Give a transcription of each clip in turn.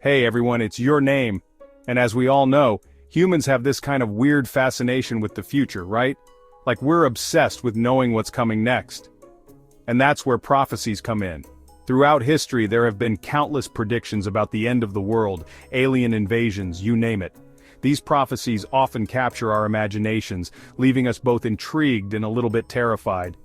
Hey everyone, it's your name. And as we all know, humans have this kind of weird fascination with the future, right? Like we're obsessed with knowing what's coming next. And that's where prophecies come in. Throughout history there have been countless predictions about the end of the world, alien invasions, you name it. These prophecies often capture our imaginations, leaving us both intrigued and a little bit terrified.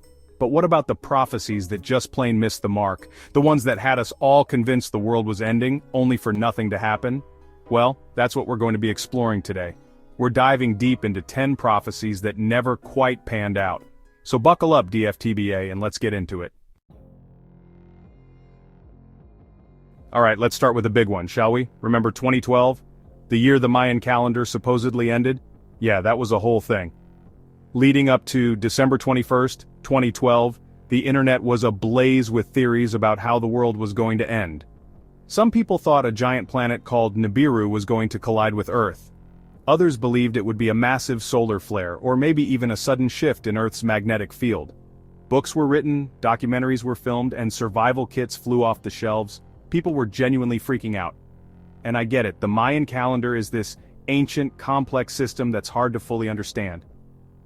But what about the prophecies that just plain missed the mark, the ones that had us all convinced the world was ending, only for nothing to happen? Well, that's what we're going to be exploring today. We're diving deep into 10 prophecies that never quite panned out. So buckle up, DFTBA, and let's get into it. Alright, let's start with a big one, shall we? Remember 2012? The year the Mayan calendar supposedly ended? Yeah, that was a whole thing. Leading up to December 21st, 2012, the internet was ablaze with theories about how the world was going to end. Some people thought a giant planet called Nibiru was going to collide with Earth. Others believed it would be a massive solar flare, or maybe even a sudden shift in Earth's magnetic field. Books were written, documentaries were filmed, and survival kits flew off the shelves. People were genuinely freaking out. And I get it, the Mayan calendar is this ancient, complex system that's hard to fully understand.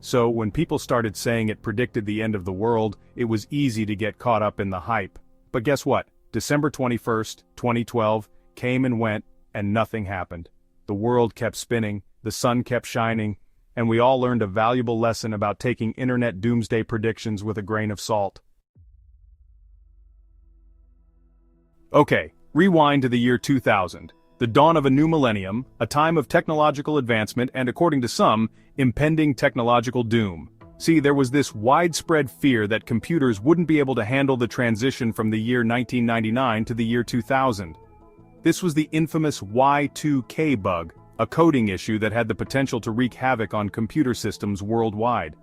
So when people started saying it predicted the end of the world, it was easy to get caught up in the hype. But guess what? December 21st, 2012, came and went, and nothing happened. The world kept spinning, the sun kept shining, and we all learned a valuable lesson about taking internet doomsday predictions with a grain of salt. Okay, rewind to the year 2000. The dawn of a new millennium, a time of technological advancement and, according to some, impending technological doom. See, there was this widespread fear that computers wouldn't be able to handle the transition from the year 1999 to the year 2000. This was the infamous Y2K bug, a coding issue that had the potential to wreak havoc on computer systems worldwide.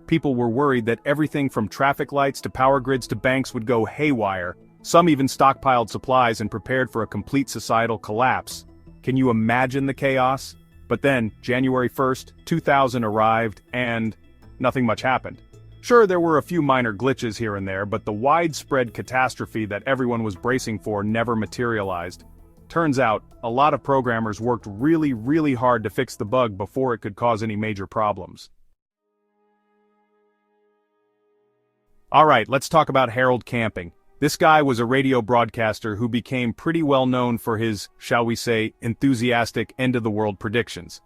People were worried that everything from traffic lights to power grids to banks would go haywire. Some even stockpiled supplies and prepared for a complete societal collapse. Can you imagine the chaos? But then, January 1st, 2000 arrived, and nothing much happened. Sure, there were a few minor glitches here and there, but the widespread catastrophe that everyone was bracing for never materialized. Turns out, a lot of programmers worked really hard to fix the bug before it could cause any major problems. Alright, let's talk about Harold Camping. This guy was a radio broadcaster who became pretty well known for his, shall we say, enthusiastic end-of-the-world predictions.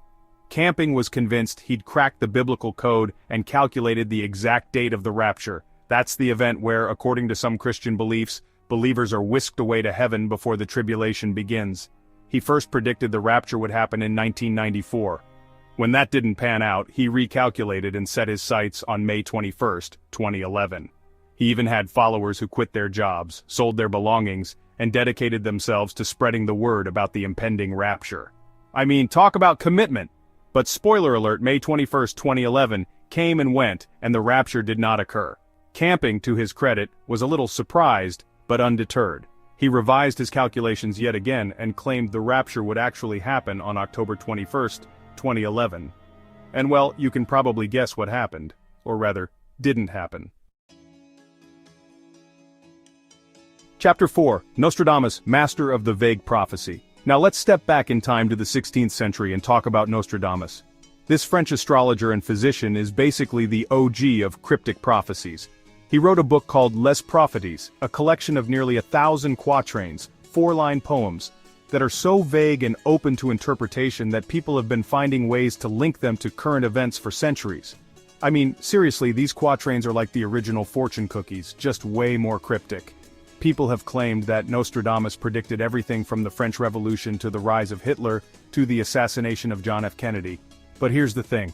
Camping was convinced he'd cracked the biblical code and calculated the exact date of the rapture. That's the event where, according to some Christian beliefs, believers are whisked away to heaven before the tribulation begins. He first predicted the rapture would happen in 1994. When that didn't pan out, he recalculated and set his sights on May 21st, 2011. He even had followers who quit their jobs, sold their belongings, and dedicated themselves to spreading the word about the impending rapture. I mean, talk about commitment! But spoiler alert, May 21st, 2011, came and went, and the rapture did not occur. Camping, to his credit, was a little surprised, but undeterred. He revised his calculations yet again and claimed the rapture would actually happen on October 21st, 2011. And well, you can probably guess what happened. Or rather, didn't happen. Chapter 4, Nostradamus, Master of the Vague Prophecy. Now let's step back in time to the 16th century and talk about Nostradamus. This French astrologer and physician is basically the OG of cryptic prophecies. He wrote a book called Les Prophecies, a collection of nearly 1,000 quatrains, 4-line poems, that are so vague and open to interpretation that people have been finding ways to link them to current events for centuries. I mean, seriously, these quatrains are like the original fortune cookies, just way more cryptic. People have claimed that Nostradamus predicted everything from the French Revolution to the rise of Hitler to the assassination of John F. Kennedy. But here's the thing.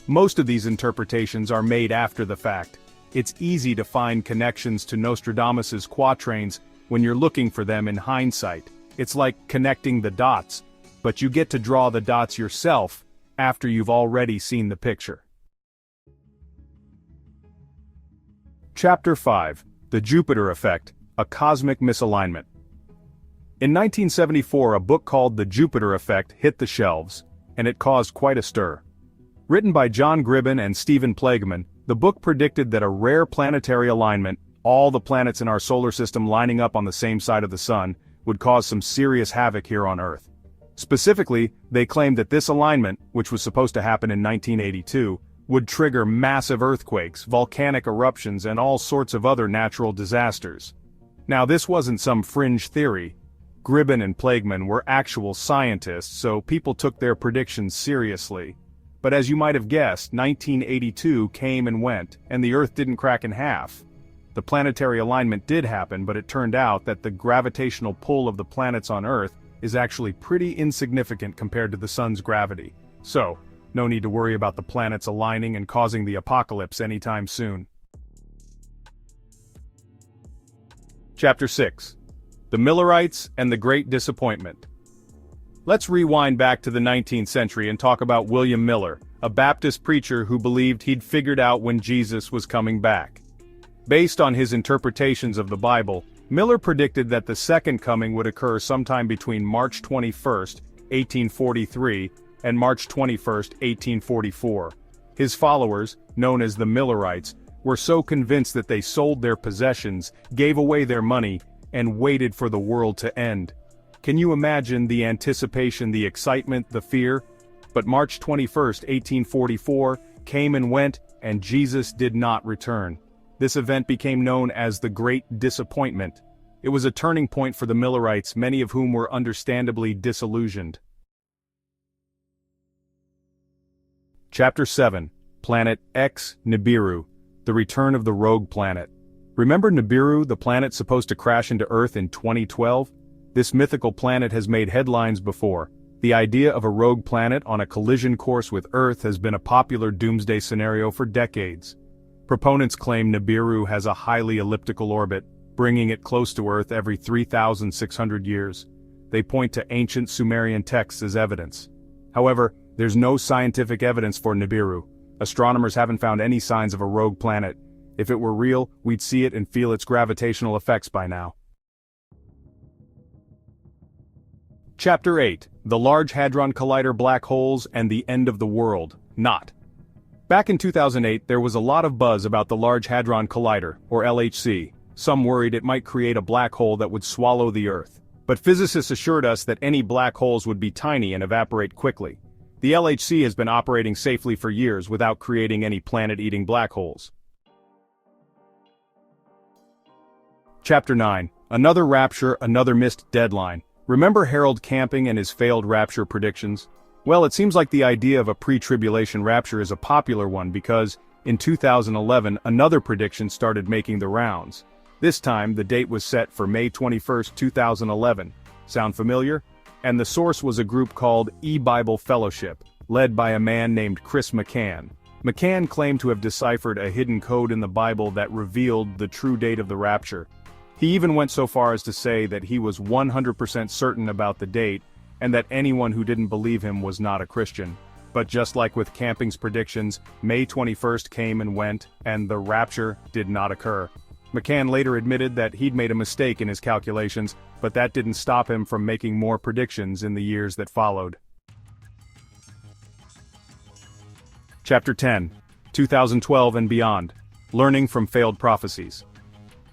Most of these interpretations are made after the fact. It's easy to find connections to Nostradamus's quatrains when you're looking for them in hindsight. It's like connecting the dots, but you get to draw the dots yourself after you've already seen the picture. Chapter 5, The Jupiter Effect, a Cosmic Misalignment. In 1974, a book called The Jupiter Effect hit the shelves, and it caused quite a stir. Written by John Gribben and Stephen Plageman, the book predicted that a rare planetary alignment, all the planets in our solar system lining up on the same side of the sun, would cause some serious havoc here on Earth. Specifically, they claimed that this alignment, which was supposed to happen in 1982, would trigger massive earthquakes, volcanic eruptions, and all sorts of other natural disasters. Now, this wasn't some fringe theory. Gribben and Plagueman were actual scientists, so people took their predictions seriously. But as you might have guessed, 1982 came and went, and the Earth didn't crack in half. The planetary alignment did happen, but it turned out that the gravitational pull of the planets on Earth is actually pretty insignificant compared to the Sun's gravity. So, no need to worry about the planets aligning and causing the apocalypse anytime soon. Chapter 6. The Millerites and the Great Disappointment. Let's rewind back to the 19th century and talk about William Miller, a Baptist preacher who believed he'd figured out when Jesus was coming back. Based on his interpretations of the Bible, Miller predicted that the second coming would occur sometime between March 21, 1843, and March 21, 1844. His followers, known as the Millerites, were so convinced that they sold their possessions, gave away their money, and waited for the world to end. Can you imagine the anticipation, the excitement, the fear? But March 21, 1844, came and went, and Jesus did not return. This event became known as the Great Disappointment. It was a turning point for the Millerites, many of whom were understandably disillusioned. Chapter 7. Planet X, Nibiru. The return of the rogue planet. Remember Nibiru, the planet supposed to crash into Earth in 2012? This mythical planet has made headlines before. The idea of a rogue planet on a collision course with Earth has been a popular doomsday scenario for decades. Proponents claim Nibiru has a highly elliptical orbit, bringing it close to Earth every 3,600 years. They point to ancient Sumerian texts as evidence. However, there's no scientific evidence for Nibiru. Astronomers haven't found any signs of a rogue planet. If it were real, we'd see it and feel its gravitational effects by now. Chapter 8. The Large Hadron Collider Black Holes and the End of the World. Not. Back in 2008, there was a lot of buzz about the Large Hadron Collider, or LHC. Some worried it might create a black hole that would swallow the Earth. But physicists assured us that any black holes would be tiny and evaporate quickly. The LHC has been operating safely for years without creating any planet-eating black holes. Chapter 9. Another Rapture, another missed deadline. Remember Harold Camping and his failed Rapture predictions? Well, it seems like the idea of a pre-tribulation rapture is a popular one because, in 2011, another prediction started making the rounds. This time, the date was set for May 21, 2011. Sound familiar? And the source was a group called E-Bible Fellowship, led by a man named Chris McCann. McCann claimed to have deciphered a hidden code in the Bible that revealed the true date of the rapture. He even went so far as to say that he was 100% certain about the date, and that anyone who didn't believe him was not a Christian. But just like with Camping's predictions, May 21st came and went, and the rapture did not occur. McCann later admitted that he'd made a mistake in his calculations, but that didn't stop him from making more predictions in the years that followed. Chapter 10. 2012 and Beyond. Learning from Failed Prophecies.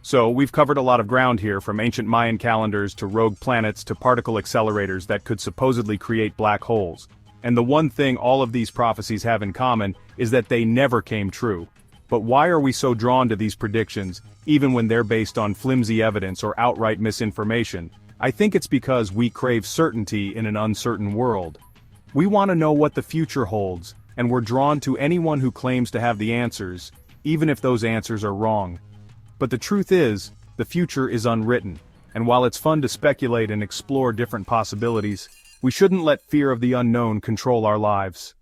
So, we've covered a lot of ground here, from ancient Mayan calendars to rogue planets to particle accelerators that could supposedly create black holes. And the one thing all of these prophecies have in common is that they never came true. But why are we so drawn to these predictions, even when they're based on flimsy evidence or outright misinformation? I think it's because we crave certainty in an uncertain world. We want to know what the future holds, and we're drawn to anyone who claims to have the answers, even if those answers are wrong. But the truth is, the future is unwritten, and while it's fun to speculate and explore different possibilities, we shouldn't let fear of the unknown control our lives.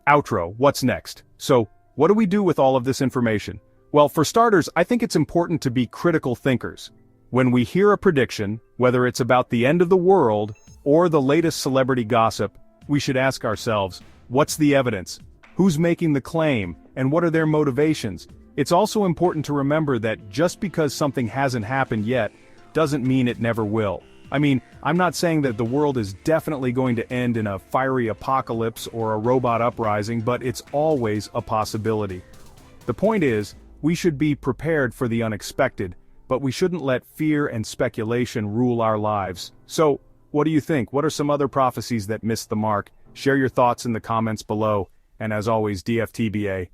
Outro, what's next? So, what do we do with all of this information? Well, for starters, I think it's important to be critical thinkers. When we hear a prediction, whether it's about the end of the world or the latest celebrity gossip, we should ask ourselves, what's the evidence? Who's making the claim, and what are their motivations? It's also important to remember that just because something hasn't happened yet, doesn't mean it never will. I mean, I'm not saying that the world is definitely going to end in a fiery apocalypse or a robot uprising, but it's always a possibility. The point is, we should be prepared for the unexpected, but we shouldn't let fear and speculation rule our lives. So, what do you think? What are some other prophecies that missed the mark? Share your thoughts in the comments below, and as always, DFTBA.